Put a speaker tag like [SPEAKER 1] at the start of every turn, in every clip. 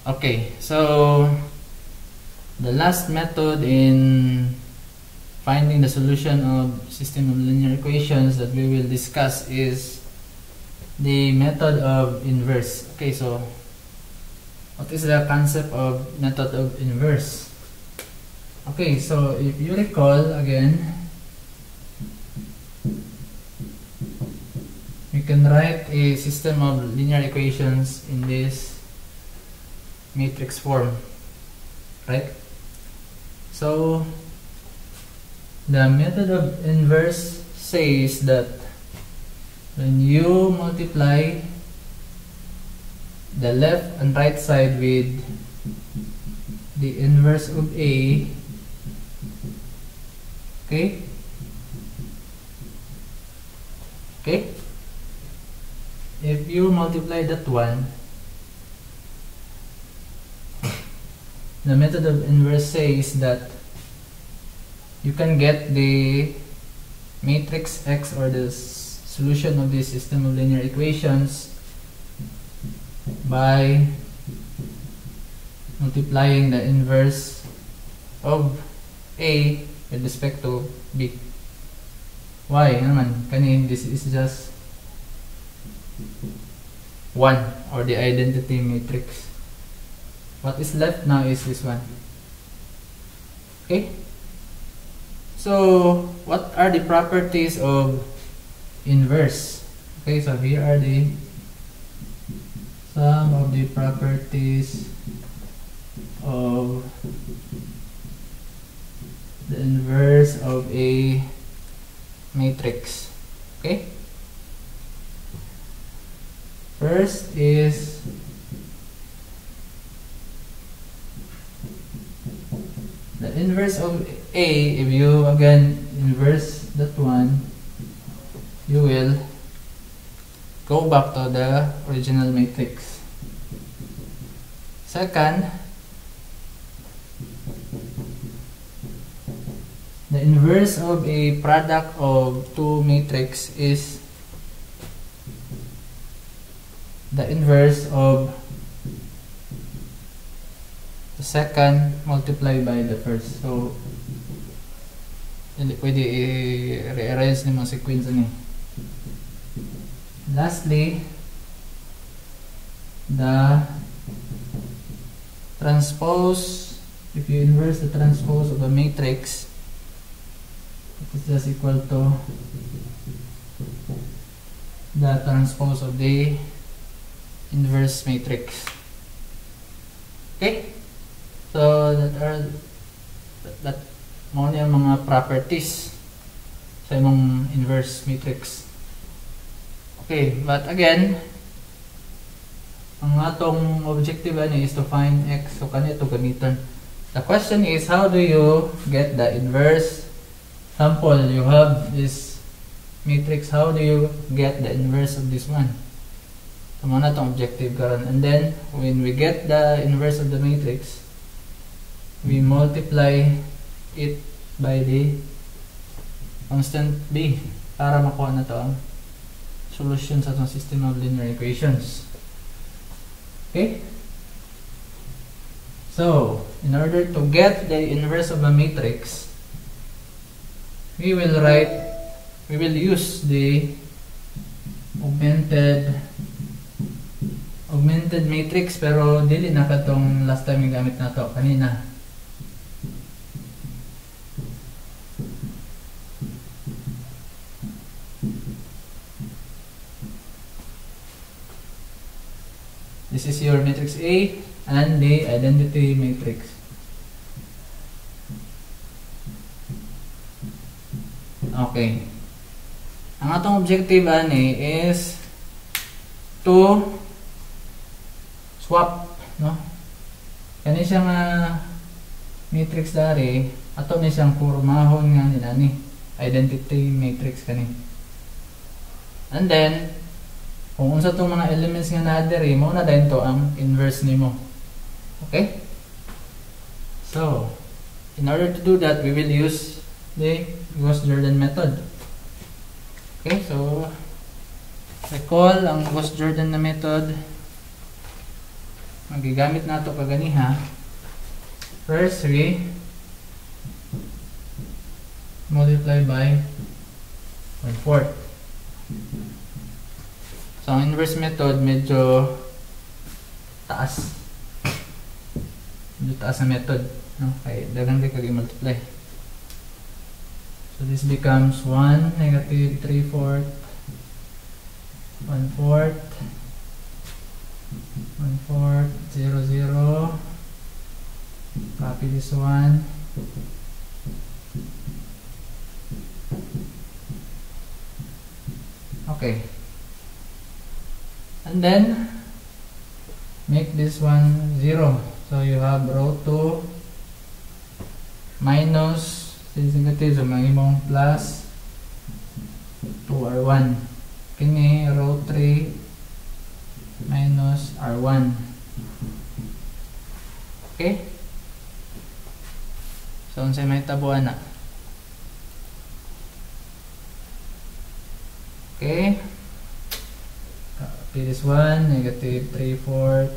[SPEAKER 1] Okay, so the last method in finding the solution of system of linear equations that we will discuss is the method of inverse. Okay, so what is the concept of method of inverse? Okay, so if you recall again, you can write a system of linear equations in this matrix form, right? So the method of inverse says that when you multiply the left and right side with the inverse of A, okay, if you multiply that one, the method of inverse says that you can get the matrix X, or the solution of this system of linear equations, by multiplying the inverse of A with respect to B. Why naman? Kanin, this is just 1, or the identity matrix. What is left now is this one. Okay? So, what are the properties of inverse? Okay, so here are some of the properties of the inverse of a matrix. Okay? First is the inverse of A. If you again inverse that one, you will go back to the original matrix. Second, the inverse of a product of two matrix is the inverse of the second multiplied by the first. So, hindi pwede i-rearrange ng mga sequence ni. Lastly, the transpose, if you inverse the transpose of a matrix, it is just equal to the transpose of the inverse matrix. Okay? So that mo niya mga properties sa imong inverse matrix. Okay, but again, ang atong objective ani is to find X. So kanito gamiton. The question is, how do you get the inverse? Sample, you have this matrix. How do you get the inverse of this one? So mo na tong objective karon. And then when we get the inverse of the matrix, we multiply it by the constant B para makuha na to ang solution sa itong system of linear equations. Okay? So, in order to get the inverse of a matrix, we will use the augmented matrix, pero dili na katong last time yung gamit na to kanina. This is your matrix A and the identity matrix. Okay. Ang atong objective ani is to swap, no? Kani siya nga matrix dari, ato ni siyang kurmahon nga ni identity matrix kani. And then kung unsa tong mga elements nga naa diri, mao na dayon to ang inverse nimo. Okay? So, in order to do that, we will use the Gauss-Jordan method. Okay, so recall ang Gauss-Jordan na method. magigamit nato kaganiha. First, we multiply by 1/4. So, ang inverse method medyo taas. Medyo taas na method. No? Kaya dagang kay multiply. So, this becomes 1 negative 3/4 1/4 1/4 0 0. Copy this one. Okay. And then make this one 0. So you have row 2 minus, since negative, so mahimong plus 2r1. Kini row 3 minus r1. Okay? So, unsay may tabuan na. Okay. Copy this one, negative 3/4.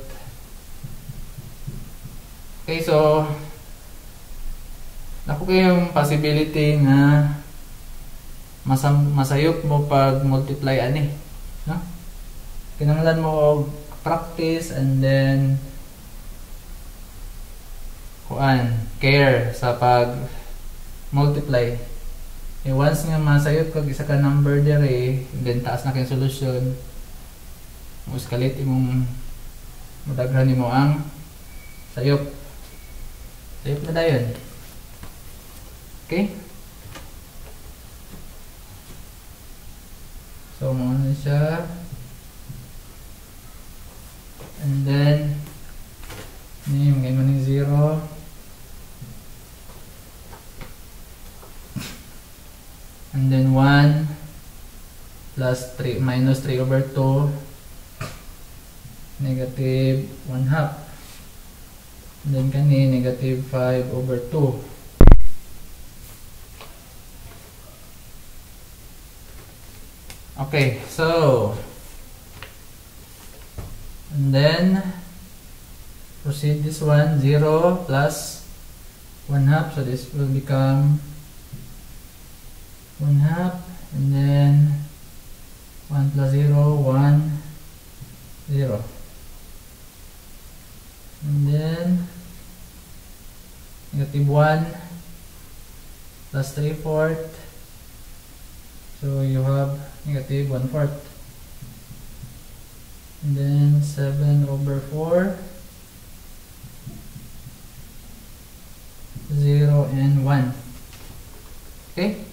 [SPEAKER 1] Okay, so naku kayong possibility nga masayop mo pag multiply ani, no? Kinahanglan mo og practice and then care sa pag multiply. Once nga masayop kag isa ka number dire, then taas na kay solusyon, mas kalit imong madaghan nimo ang sayop na dayon. Okay, so mo na siya, and then ni magay mo ng 0. And then 1 plus 3 minus 3/2 negative 1/2. And then kani negative 5/2. Okay, so and then proceed this one, 0 plus 1/2, so this will become 1/2, and then 1 plus 0, 1, 0. And then negative 1 plus 3/4, so you have negative 1/4. And then 7/4, 0 and 1. Okay?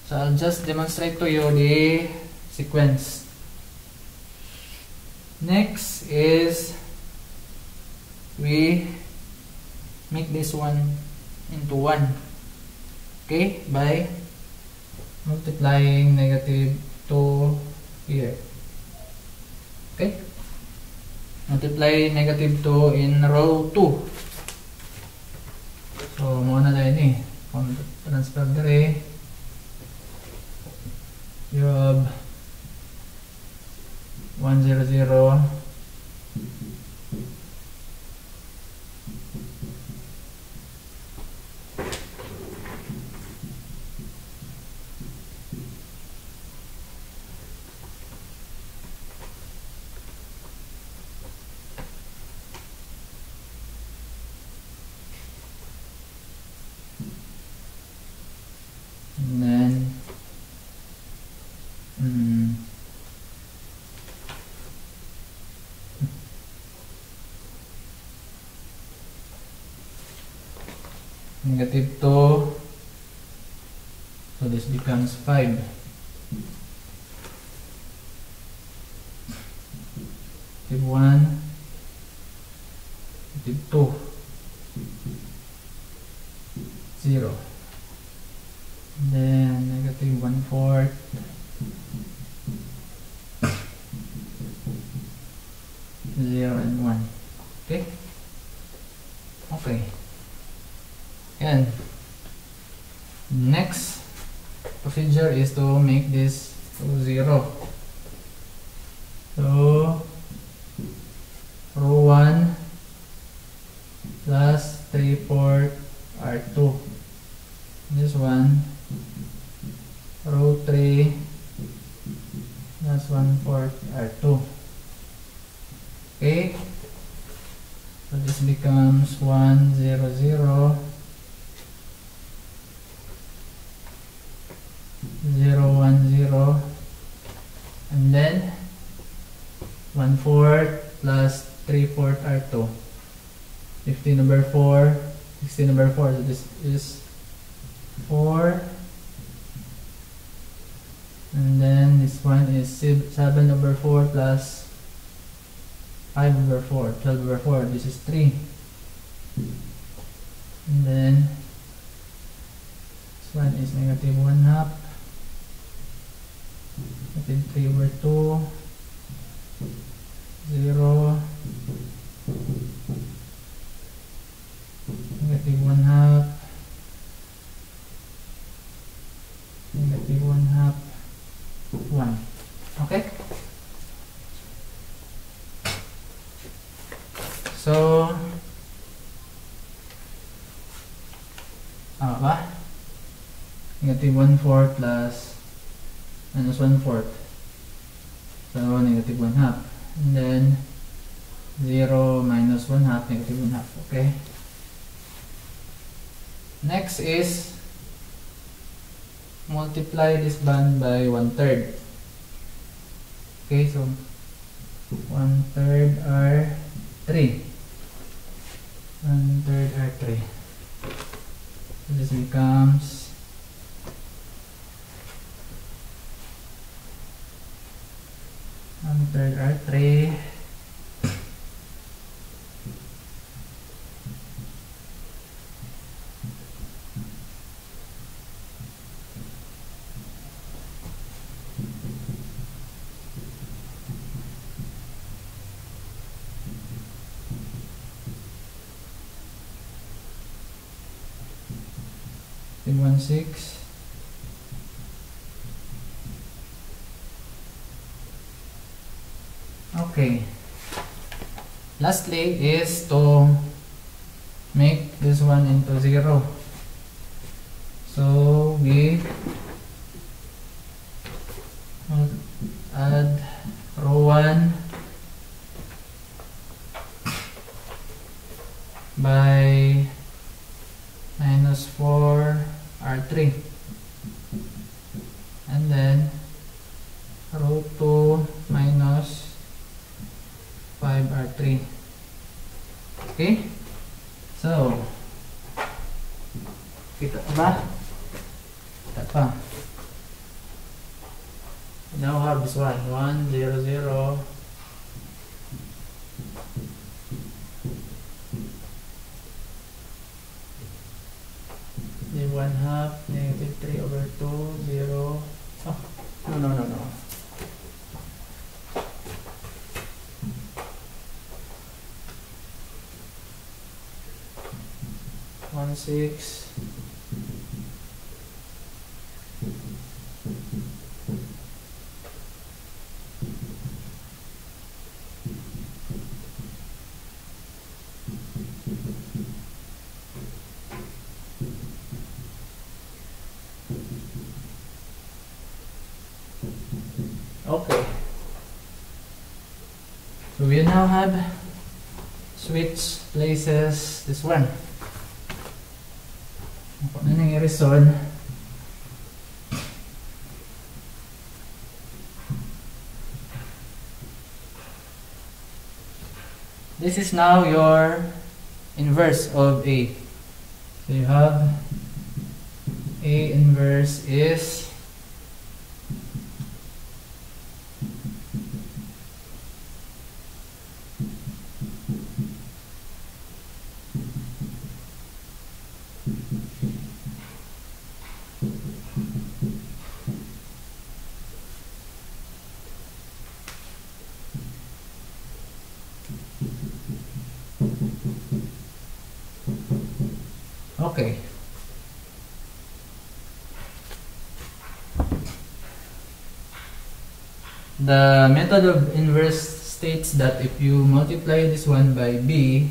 [SPEAKER 1] So I'll just demonstrate to you the sequence. Next is we make this one into 1. Okay? By multiplying negative 2 here. Okay? Multiply negative 2 in row 2. So, muna na yun eh. Transfer dire. You have 1 0 0. And then negative 2, so this becomes 5. Negative 1, negative 2, 0. Then negative 1/4, 0 and 1. Okay? Okay. Yan. Next procedure is to make this to 0. So row 3 plus 1/4 R2. Okay, so this becomes 1 0 0 0 1 0, and then 1/4 plus 3/4 R2, 15/4, 16/4, so this is 4, and then this one is 7/4 plus 5/4, 12/4, this is 3, and then this one is -1/2, -3/2, 0, -1/2, -1/2, 1. Okay? So, tama ba? -1/4 plus -1/4. So, -1/2. And then 0 minus 1/2, -1/2. Okay. Next is multiply this band by 1/3. Okay, so 1/3 are 3. 1/3 are 3. So this becomes 1/3 are 3. In 1/6. Okay. Lastly is to make this one into 0. So we will add row 1 by -4 R3, and then row 2 minus 5 R3. Okay, so kita ba? Kita pa. Now have this one 1 0 0 1/2 -3/2 0. Oh, no. 1/6. Okay, so we now have switch places this one. Ano nangyari son? This is now your inverse of A. So you have A inverse is okay. The method of inverse states that if you multiply this one by B,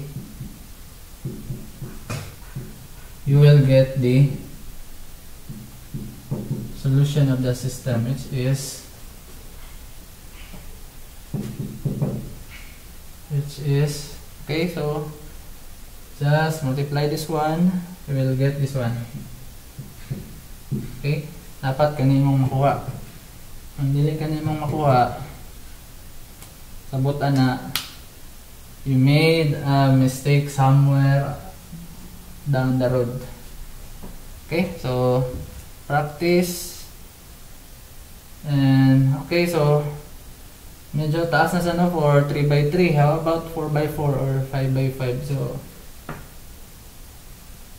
[SPEAKER 1] you will get the solution of the system, which is okay, so just multiply this one, you will get this one. Okay, dapat kanimong makuha. Kung dili kanimong makuha, sabutan na you made a mistake somewhere down the road. Okay, so practice. And okay, so medyo taas na sana for 3x3. How about 4x4 or 5x5? So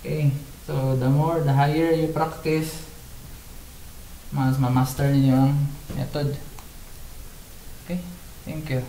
[SPEAKER 1] okay, so the higher you practice, mas ma-master niyo ang method. Okay, thank you.